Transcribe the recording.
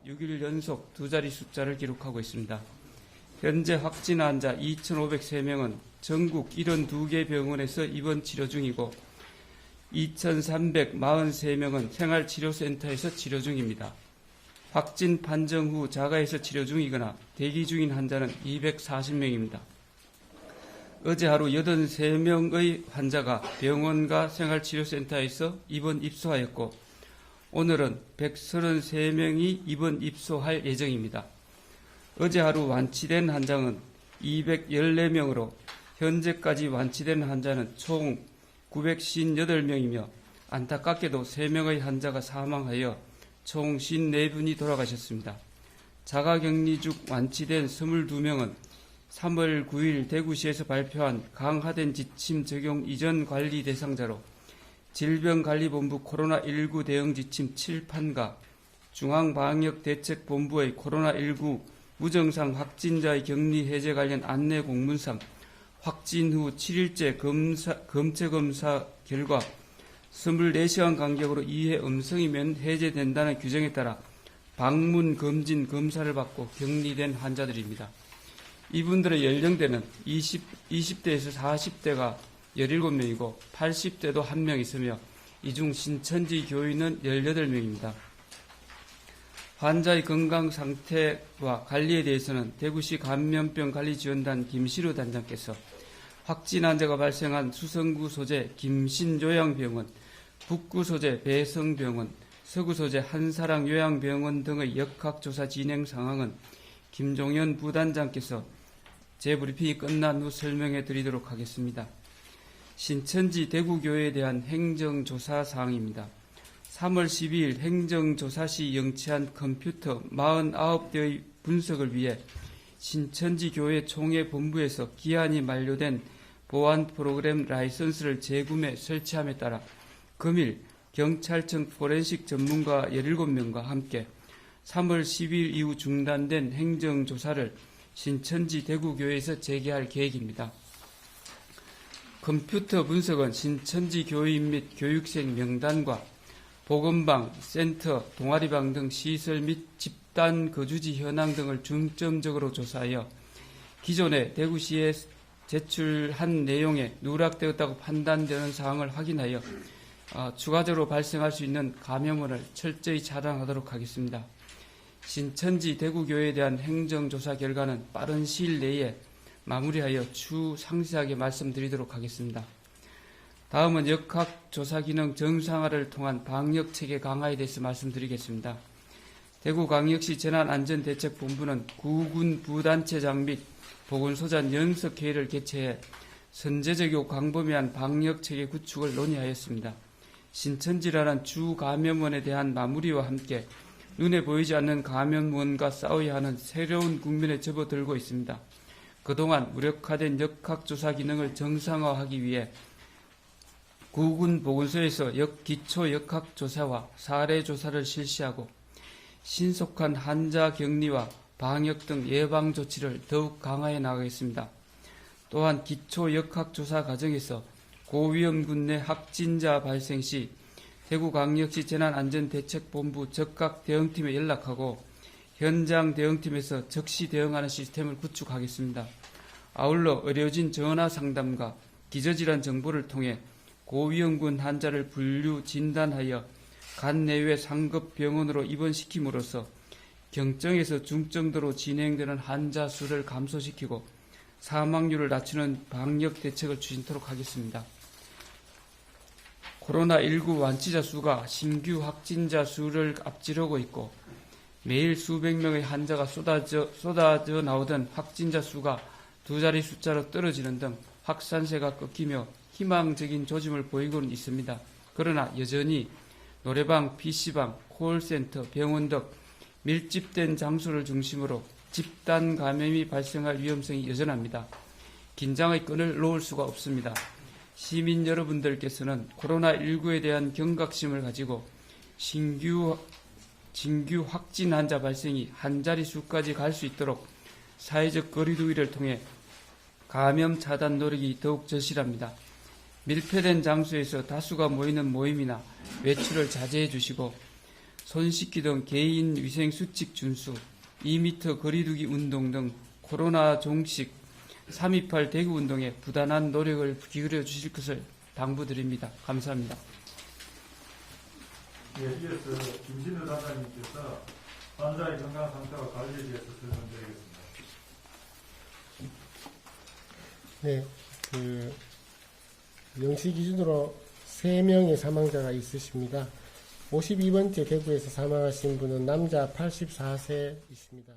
6일 연속 두 자리 숫자를 기록하고 있습니다. 현재 확진 환자 2,503명은 전국 72개 병원에서 입원 치료 중이고 2,343명은 생활치료센터에서 치료 중입니다. 확진 판정 후 자가에서 치료 중이거나 대기 중인 환자는 240명입니다. 어제 하루 83명의 환자가 병원과 생활치료센터에서 입원 입소하였고 오늘은 133명이 입원 입소할 예정입니다. 어제 하루 완치된 환자는 214명으로 현재까지 완치된 환자는 총 958명이며 안타깝게도 3명의 환자가 사망하여 총 54분이 돌아가셨습니다. 자가격리 중 완치된 22명은 3월 9일 대구시에서 발표한 강화된 지침 적용 이전 관리 대상자로 질병관리본부 코로나19 대응 지침 7판과 중앙방역대책본부의 코로나19 무증상 확진자의 격리 해제 관련 안내 공문상 확진 후 7일째 검체 검사 결과 24시간 간격으로 2회 음성이면 해제된다는 규정에 따라 방문 금진 검사를 받고 격리된 환자들입니다. 이분들의 연령대는 20대에서 40대가 17명이고 80대도 1명 있으며 이 중 신천지 교인은 18명입니다. 환자의 건강 상태와 관리에 대해서는 대구시 감염병관리지원단 김시루 단장께서 확진 환자가 발생한 수성구 소재 김신요양병원, 북구 소재 배성병원, 서구 소재 한사랑요양병원 등의 역학조사 진행 상황은 김종현 부단장께서 재브리핑이 끝난 후 설명해 드리도록 하겠습니다. 신천지 대구교회에 대한 행정조사 사항입니다. 3월 12일 행정조사 시 영치한 컴퓨터 49대의 분석을 위해 신천지 교회 총회 본부에서 기한이 만료된 보안 프로그램 라이선스를 재구매 설치함에 따라 금일 경찰청 포렌식 전문가 17명과 함께 3월 10일 이후 중단된 행정조사를 신천지 대구교회에서 재개할 계획입니다. 컴퓨터 분석은 신천지 교인 및 교육생 명단과 보건방, 센터, 동아리방 등 시설 및 집단 거주지 현황 등을 중점적으로 조사하여 기존에 대구시에 제출한 내용에 누락되었다고 판단되는 사항을 확인하여 추가적으로 발생할 수 있는 감염원을 철저히 차단하도록 하겠습니다. 신천지 대구교회에 대한 행정조사 결과는 빠른 시일 내에 마무리하여 추후 상세하게 말씀드리도록 하겠습니다. 다음은 역학조사기능 정상화를 통한 방역체계 강화에 대해서 말씀드리겠습니다. 대구광역시 재난안전대책본부는 구군 부단체장 및 보건소장 연석회의를 개최해 선제적이고 광범위한 방역체계 구축을 논의하였습니다. 신천지라는 주 감염원에 대한 마무리와 함께 눈에 보이지 않는 감염원과 싸워야 하는 새로운 국면에 접어들고 있습니다. 그동안 무력화된 역학조사 기능을 정상화하기 위해 구군 보건소에서 기초 역학조사와 사례조사를 실시하고 신속한 환자 격리와 방역 등 예방 조치를 더욱 강화해 나가겠습니다. 또한 기초 역학조사 과정에서 고위험군 내 확진자 발생 시 대구광역시 재난안전대책본부 적각 대응팀에 연락하고 현장 대응팀에서 즉시 대응하는 시스템을 구축하겠습니다. 아울러 의료진 전화 상담과 기저질환 정보를 통해 고위험군 환자를 분류 진단하여 간 내외 상급 병원으로 입원시킴으로써 경증에서 중증도로 진행되는 환자 수를 감소시키고 사망률을 낮추는 방역 대책을 추진토록 하겠습니다. 코로나19 완치자 수가 신규 확진자 수를 앞지르고 있고 매일 수백 명의 환자가 쏟아져 나오던 확진자 수가 두 자리 숫자로 떨어지는 등 확산세가 꺾이며 희망적인 조짐을 보이고는 있습니다. 그러나 여전히 노래방, PC방, 콜센터, 병원 등 밀집된 장소를 중심으로 집단 감염이 발생할 위험성이 여전합니다. 긴장의 끈을 놓을 수가 없습니다. 시민 여러분들께서는 코로나19에 대한 경각심을 가지고 진규 확진 환자 발생이 한 자릿수까지 갈 수 있도록 사회적 거리두기를 통해 감염 차단 노력이 더욱 절실합니다. 밀폐된 장소에서 다수가 모이는 모임이나 외출을 자제해 주시고 손 씻기 등 개인 위생 수칙 준수, 2m 거리두기 운동 등 코로나 종식 3.28 대구 운동에 부단한 노력을 기울여 주실 것을 당부드립니다. 감사합니다. 예, 이어서 김진우 단장님께서 환자의 건강 상태와 관리에 대해서 설명드리겠습니다. 네, 0시 기준으로 3명의 사망자가 있으십니다. 52번째 대구에서 사망하신 분은 남자 84세이십니다.